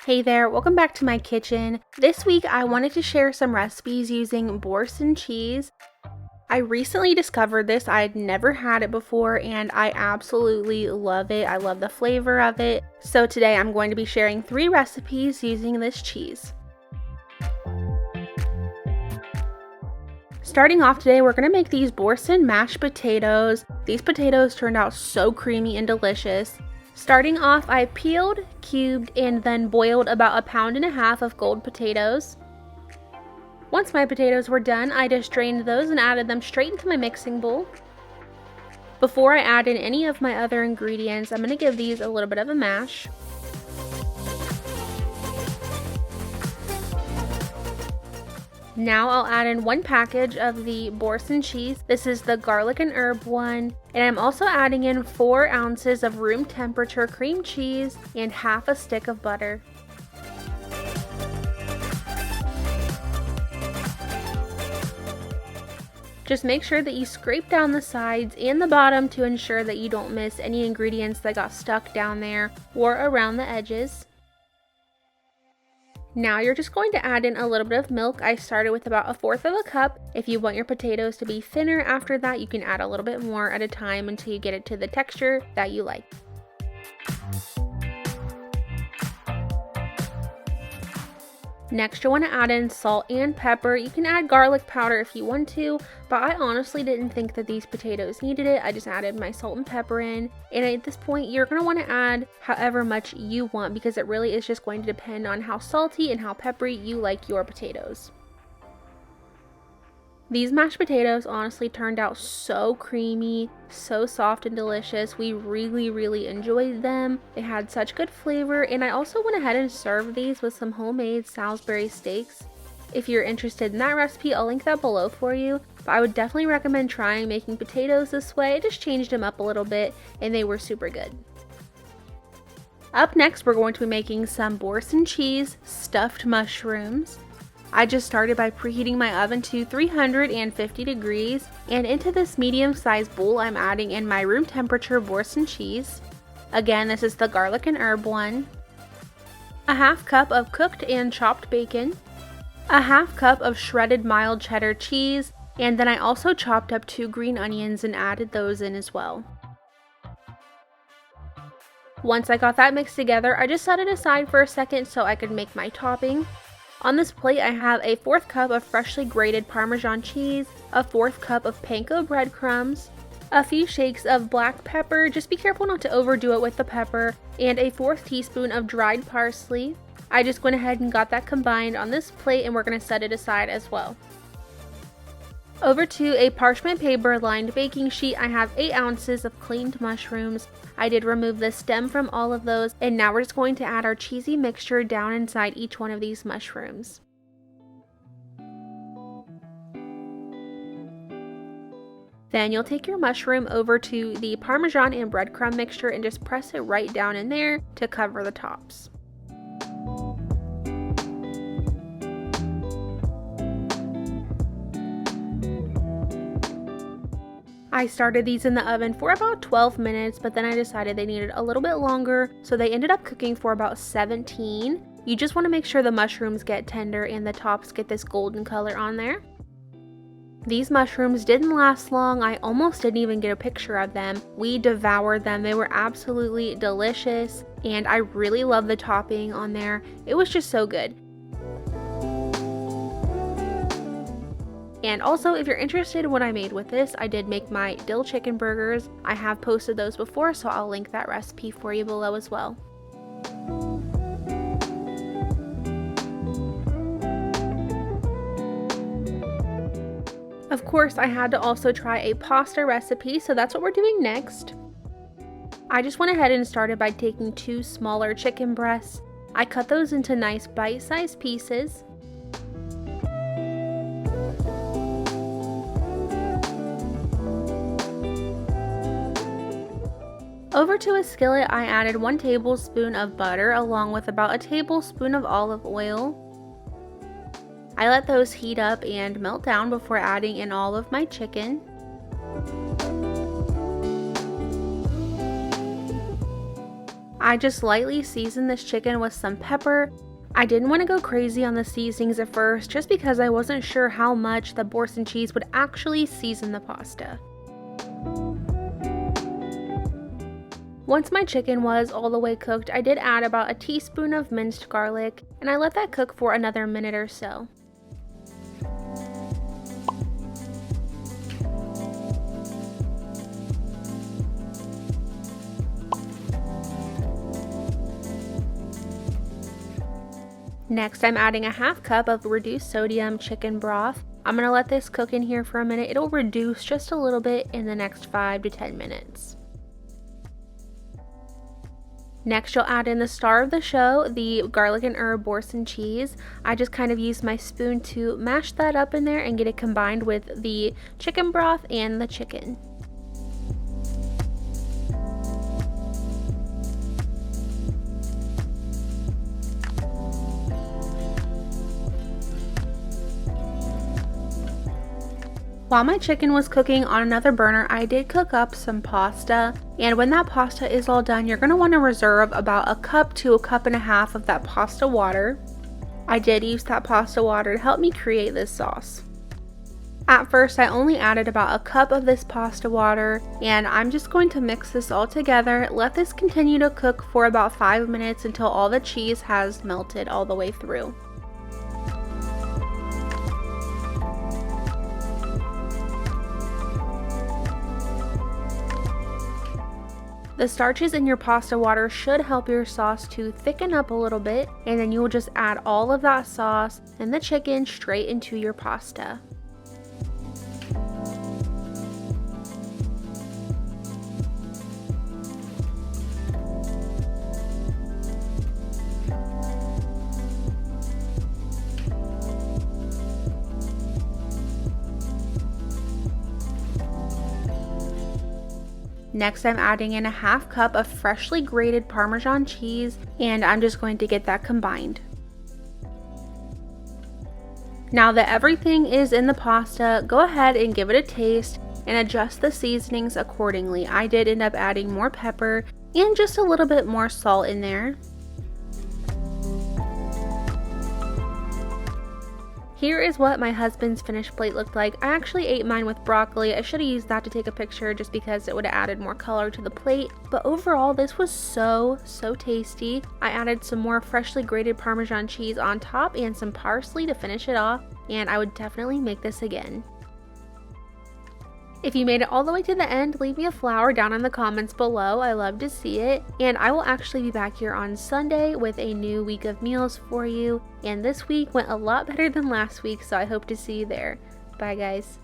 Hey there, welcome back to my kitchen. This week I wanted to share some recipes using Boursin cheese. I recently discovered this. I had never had it before and I absolutely love it. I love the flavor of it. So today I'm going to be sharing 3 recipes using this cheese. Starting off today, we're going to make these Boursin mashed potatoes. These potatoes turned out so creamy and delicious. Starting off, I peeled, cubed, and then boiled about 1.5 pounds of gold potatoes. Once my potatoes were done, I just drained those and added them straight into my mixing bowl. Before I add in any of my other ingredients, I'm going to give these a little bit of a mash. Now I'll add in 1 package of the Boursin cheese. This is the garlic and herb one. And I'm also adding in 4 ounces of room temperature cream cheese and half a stick of butter. Just make sure that you scrape down the sides and the bottom to ensure that you don't miss any ingredients that got stuck down there or around the edges. Now you're just going to add in a little bit of milk. I started with about 1/4 cup. If you want your potatoes to be thinner after that, you can add a little bit more at a time until you get it to the texture that you like. Next, you'll want to add in salt and pepper. You can add garlic powder if you want to, but I honestly didn't think that these potatoes needed it. I just added my salt and pepper in. And at this point, you're going to want to add however much you want because it really is just going to depend on how salty and how peppery you like your potatoes. These mashed potatoes honestly turned out so creamy, so soft and delicious. We really enjoyed them. They had such good flavor, and I also went ahead and served these with some homemade Salisbury steaks. If you're interested in that recipe, I'll link that below for you, but I would definitely recommend trying making potatoes this way. I just changed them up a little bit, and they were super good. Up next, we're going to be making some Boursin cheese stuffed mushrooms. I just started by preheating my oven to 350 degrees, and into this medium-sized bowl I'm adding in my room temperature Boursin cheese. Again, this is the garlic and herb one. 1/2 cup of cooked and chopped bacon. 1/2 cup of shredded mild cheddar cheese, and then I also chopped up 2 green onions and added those in as well. Once I got that mixed together, I just set it aside for a second so I could make my topping. On this plate, I have a 1/4 cup of freshly grated Parmesan cheese, a 1/4 cup of panko breadcrumbs, a few shakes of black pepper, just be careful not to overdo it with the pepper, and a 1/4 teaspoon of dried parsley. I just went ahead and got that combined on this plate, and we're going to set it aside as well. Over to a parchment paper lined baking sheet, I have 8 ounces of cleaned mushrooms. I did remove the stem from all of those, and now we're just going to add our cheesy mixture down inside each one of these mushrooms. Then you'll take your mushroom over to the Parmesan and breadcrumb mixture and just press it right down in there to cover the tops. I started these in the oven for about 12 minutes, but then I decided they needed a little bit longer, so they ended up cooking for about 17. You just want to make sure the mushrooms get tender and the tops get this golden color on there. These mushrooms didn't last long. I almost didn't even get a picture of them. We devoured them. They were absolutely delicious, and I really love the topping on there. It was just so good. And also, if you're interested in what I made with this, I did make my dill chicken burgers. I have posted those before, so I'll link that recipe for you below as well. Of course, I had to also try a pasta recipe, so that's what we're doing next. I just went ahead and started by taking 2 smaller chicken breasts. I cut those into nice bite-sized pieces. Over to a skillet, I added 1 tablespoon of butter along with about a tablespoon of olive oil. I let those heat up and melt down before adding in all of my chicken. I just lightly seasoned this chicken with some pepper. I didn't want to go crazy on the seasonings at first just because I wasn't sure how much the Boursin cheese would actually season the pasta. Once my chicken was all the way cooked, I did add about a teaspoon of minced garlic, and I let that cook for another minute or so. Next, I'm adding a half cup of reduced sodium chicken broth. I'm going to let this cook in here for a minute. It'll reduce just a little bit in the next 5 to 10 minutes. Next, you'll add in the star of the show, the garlic and herb Boursin cheese. I just kind of used my spoon to mash that up in there and get it combined with the chicken broth and the chicken. While my chicken was cooking on another burner, I did cook up some pasta, and when that pasta is all done, you're going to want to reserve about a cup to a cup and a half of that pasta water. I did use that pasta water to help me create this sauce. At first, I only added about a cup of this pasta water, and I'm just going to mix this all together. Let this continue to cook for about 5 minutes until all the cheese has melted all the way through. The starches in your pasta water should help your sauce to thicken up a little bit, and then you will just add all of that sauce and the chicken straight into your pasta. Next, I'm adding in a half cup of freshly grated Parmesan cheese, and I'm just going to get that combined. Now that everything is in the pasta, go ahead and give it a taste and adjust the seasonings accordingly. I did end up adding more pepper and just a little bit more salt in there. Here is what my husband's finished plate looked like. I actually ate mine with broccoli. I should have used that to take a picture just because it would have added more color to the plate. But overall, this was so tasty. I added some more freshly grated Parmesan cheese on top and some parsley to finish it off, and I would definitely make this again. If you made it all the way to the end, leave me a flower down in the comments below. I love to see it. And I will actually be back here on Sunday with a new week of meals for you. And this week went a lot better than last week, so I hope to see you there. Bye guys.